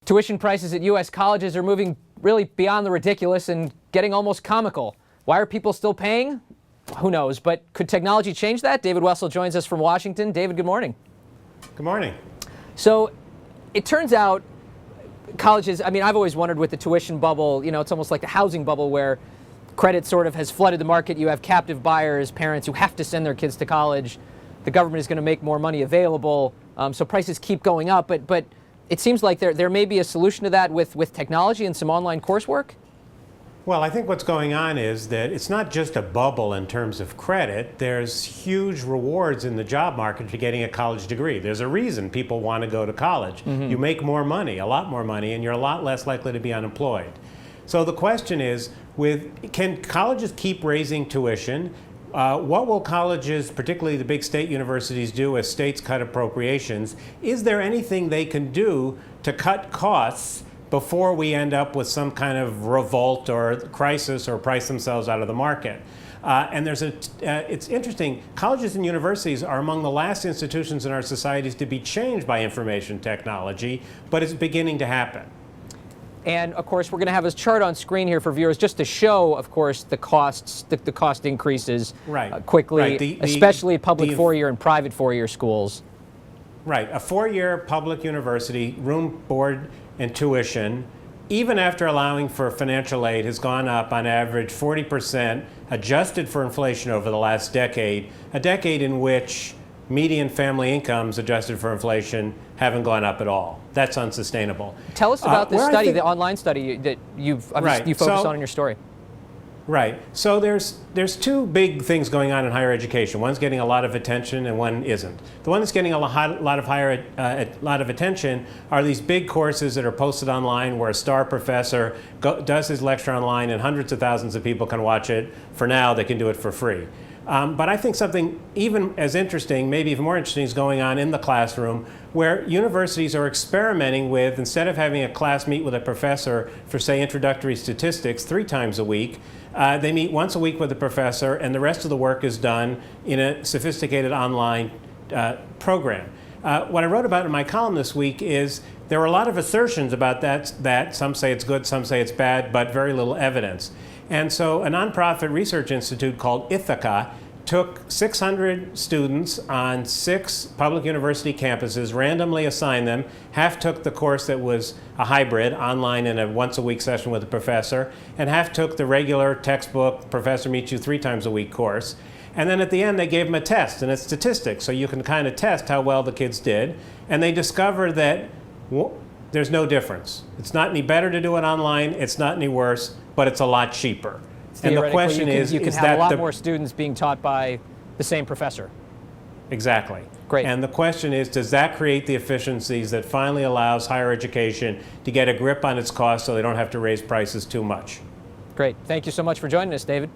Tuition prices at U.S. colleges are moving really beyond the ridiculous and getting almost comical. Why are people still paying? Who knows, but could technology change that? David Wessel joins us from Washington. David, good morning. Good morning. So it turns out colleges, I've always wondered with the tuition bubble, it's almost like the housing bubble where credit sort of has flooded the market. You have captive buyers, parents who have to send their kids to college. The government is going to make more money available, so prices keep going up. But it seems like there may be a solution to that with technology and some online coursework. Well, I think what's going on is that it's not just a bubble in terms of credit. There's huge rewards in the job market for getting a college degree. There's a reason people want to go to college. Mm-hmm. You make more money, a lot more money, and you're a lot less likely to be unemployed. So the question is, can colleges keep raising tuition? What will colleges, particularly the big state universities, do as states cut appropriations? Is there anything they can do to cut costs before we end up with some kind of revolt or crisis or price themselves out of the market? And it's interesting, colleges and universities are among the last institutions in our societies to be changed by information technology, but it's beginning to happen. And of course, we're going to have this chart on screen here for viewers just to show, of course, the costs, the cost increases quickly, right. Especially public four-year and private four-year schools. Right. A four-year public university, room, board, and tuition, even after allowing for financial aid, has gone up on average 40%, adjusted for inflation over the last decade, a decade in which median family incomes adjusted for inflation haven't gone up at all. That's unsustainable. Tell us about this study, the online study that you focused on in your story. Right. So there's two big things going on in higher education. One's getting a lot of attention and one isn't. The one that's getting a lot of attention are these big courses that are posted online where a star professor does his lecture online and hundreds of thousands of people can watch it. For now, they can do it for free. But I think something even as interesting, maybe even more interesting, is going on in the classroom where universities are experimenting with, instead of having a class meet with a professor for, say, introductory statistics 3 times a week, they meet once a week with a professor and the rest of the work is done in a sophisticated online program. What I wrote about in my column this week is there are a lot of assertions about that some say it's good, some say it's bad, but very little evidence. And so a nonprofit research institute called Ithaca took 600 students on 6 public university campuses, randomly assigned them. Half took the course that was a hybrid, online in a once-a-week session with a professor, and half took the regular textbook, professor meets you 3 times a week course. And then at the end, they gave them a test, and it's statistics, so you can kind of test how well the kids did. And they discovered that there's no difference. It's not any better to do it online, it's not any worse, but it's a lot cheaper. And the question is, you can have a lot more students being taught by the same professor. Exactly. Great. And the question is, does that create the efficiencies that finally allows higher education to get a grip on its costs so they don't have to raise prices too much? Great. Thank you so much for joining us, David.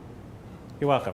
You're welcome.